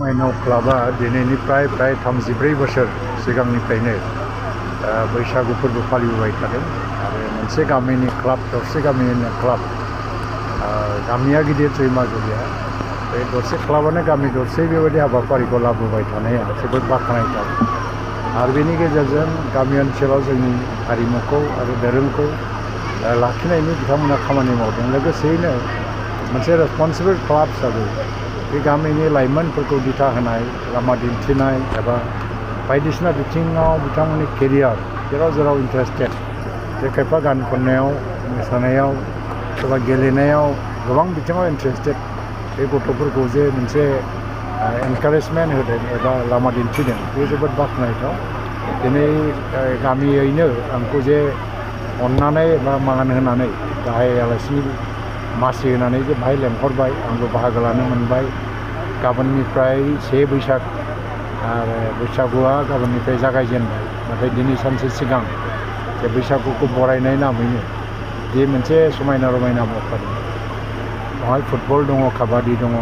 माइनाव क्लाबा दिनैनिफ्राय प्राय 34 बोसोर सिगांनिफ्रायनो बैसागु फोरबो फालिबोबाय थादों आरो मोनसे गामिनि क्लाब दरसे गामिनि क्लाब गामिया गिदिर दैमाजुलिया बे दरसे क्लाबानो गामि दरसे बेबायदि हाबाफारिखौ लाबोबाय थानाया जोबोद बाख्नायथाव आरो बेनि गेजेरजों गामि ओनसोलाव जोंनि हारिमुखौ आरो दोरोंखौ लाखिनायनि बिथांमोना खामानि मावदों लोगोसेयैनो मोनसे रेसपन्सिबल क्लाब हिसाबै बे गामिनि लाइमोनफोरखौ दिथा होनाय लामा दिन्थिनाय एबा बायदिसिना बिथिङाव बिथांमोननि केरियार जेराव इन्टारेस्टेड जे खायफा गान खननायाव मोसानायाव सोरबा गेलेनायाव गोबां बिथिङाव इन्टारेस्टेड बे गथ'फोरखौ जे मोनसे एनकारेजमेन्ट होदों एबा लामा दिन्थिदों बे जोबोद बाख्नायथाव दिनै गामियैनो आंखौ जे अननानै एबा मान होनानै गाहाय आलासि मासि होनानै जे बाहाय लेंहरबाय आंबो बाहागो लानो मोनबाय गाबोननिफ्राय 1 बैसाग आरो बैसागुआ गाबोननिफ्राय जागायजेनबाय नाथाय दिनै सानसे सिगां जे बैसागुखौ बरायनाय नामैनो बे मोनसे समायना रमायना हाबाफारि बेवहाय फुटबल दङ काबादि दङ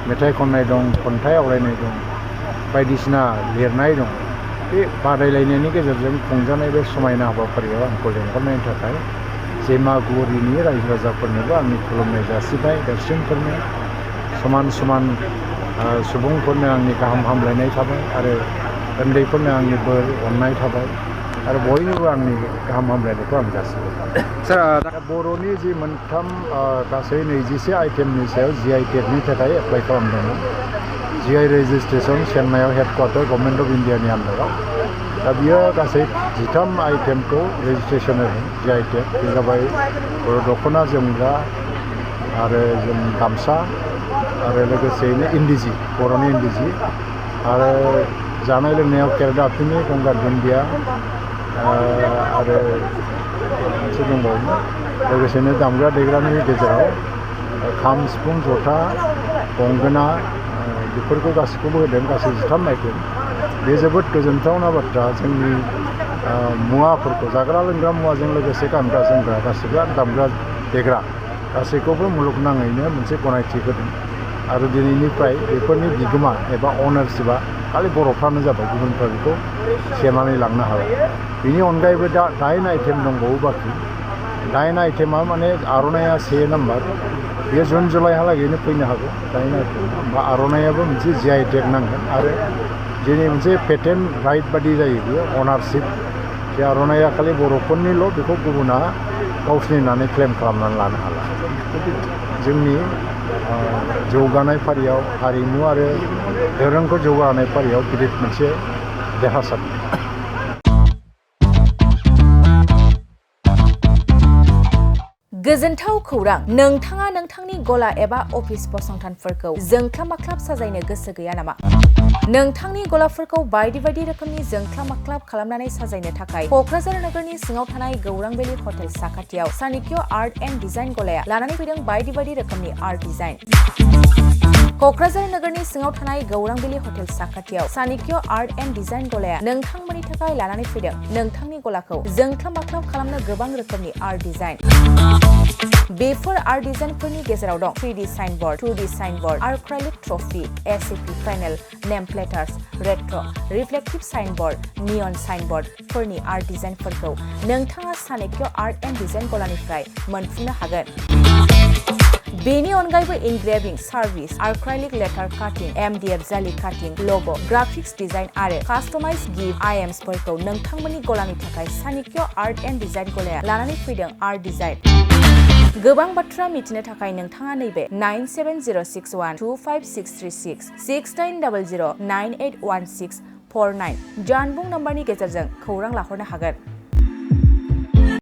मेथाइ खननाय दं खन्थाइ आवरायनाय दं बायदिसिना लिरनाय दं बे बादायलायनायनि गेजेरजों खुंजानाय बे समायना हाबाफारियाव आंखौ लेंहरनायनि थाखाय दैमागुरिनि रायजो राजाफोरनोबो आंनि खुलुमनाय जासिबाय देरसिनफोरनो समान सुबुंफोरनो आंनि गाहाम हामलायनाय थाबाय आरो उन्दैफोरनो आंनि बोर अननाय थाबाय आरो बयनोबो आंनि गाहाम हामलायनायखौ आं जासिबाय बर'नि जि मोनथाम गासै 21 आइटेमनि सायाव GI टेगनि थाखाय एप्लाइ खालामदोंमोन GI रेजिस्ट्रेसन चेन्नाइआव हेडक्वार्टार गभर्नमेन्ट अफ इन्डियानि आन्दाराव दा बियो गासै 13 आइटेमखौ रेजिस्ट्रेसन होदों GI टेग बे जाबाय बर' दख'ना जोमग्रा आरो जों गामसा आरो लोगोसेयैनो इन्दि जि बर'नि इन्दि जि आरो जानाय लोंनायाव केरादाफिनि गंगार दुन्दिया आरो मोनसे दंबावोमोन लोगोसेनो दामग्रा देग्रानि गेजेराव खाम सिफुं जथा गंगोना बेफोरखौ गासैखौबो होदों गासै 13 आइटेम बे जोबोद गोजोनथावना बाथ्रा जोंनि मुवाफोरखौ जाग्रा लोंग्रा मुवाजों लोगोसे गानग्रा जोमग्रा गासैबो दामग्रा देग्रा गासैखौबो मुलुगनाङैनो मोनसे गनायथि होदों आरो दिनैनिफ्राय बेफोरनि बिगोमा एबा अनारशिपआ खालि बर'फ्रानो जाबाय गुबुनफ्रा बेखौ सेनानै लांनो हाबाय बेनि अनगायैबो दा 9 आइटेम दंबावो बाखि 9 आइटेमा माने आर'नाइया 1 नाम्बार बेयो जुन जुलाइहालागैनो फैनो हागौ 9 आइटेम बा आर'नाइयाबो मोनसे GI टेग नांगोन आरो दिनै मोनसे पेटेन्ट राइट बादि जायो बेयो अनारशिप जे आर'नाइया खालि बर'फोरनिल' बेखौ गुबुना गावसोरनि होननानै क्लेम खालामनानै लानो हाला जोंनि जौगानाय फारियाव हारिमु आरो दोरोंखौ जौगाहोनाय फारियाव गिदिर मोनसे देरहासार गोजोनथाव खौरां नोंथाङा नोंथांनि गला एबा अफिस फसंथानफोरखौ जोंख्लाब माख्लाब साजायनो गोसो गैया नामा नोंथांनि गलाफोरखौ बायदि रोखोमनि जोंख्लाब माख्लाब खालामनानै साजायनो थाखाय क'क्राझार नोगोरनि सिङाव थानाय गौरांभेलि हटेल साखाथियाव चाणक्य आर्ट एन्ड डिजाइन गलाया लानानै फैदों बायदि रोखोमनि आर्ट डिजाइन क'क्राझार नोगोरनि सिङाव थानाय गौरांभेलि हटेल साखाथियाव चाणक्य आर्ट एन्ड डिजाइन गलाया नोंथांमोननि थाखाय लानानै फैदों नोंथांनि गलाखौ जोंख्लाब माख्लाब खालामनो गोबां रोखोमनि आर्ट डिजाइन बेफोर आर्ट डिजाइनफोरनि गेजेराव दं 3D signboard 2D signboard acrylic trophy SAP panel name प्लेटार्स रेट्र रिफ्लेक्टिभ साइनबोर्ड नियन साइनबोर्डफोरनि आर्ट डिजाइनफोरखौ नोंथाङा चाणक्य आर्ट एन्ड डिजाइन गलानिफ्राय मोनफुंनो हागोन बेनि अनगायैबो इनग्रेविं सार्भिस आर्क्राइलिक लेटार काटिं MDF जालि काटिं ल'ग' ग्राफिक्स डिजाइन आरो कास्टमाइज गिफ्ट आइटेम्सफोरखौ नोंथांमोननि गलानि थाखाय चाणक्य आर्ट एन्ड डिजाइन गलाया लानानै फैदों आर्ट डिजाइन गोबां बाथ्रा मिथिनो थाखाय नोंथाङा नैबे 9706125636 6800981649 जानबुं नम्बरनि गेजेरजों खौरां लाहरनो हागोन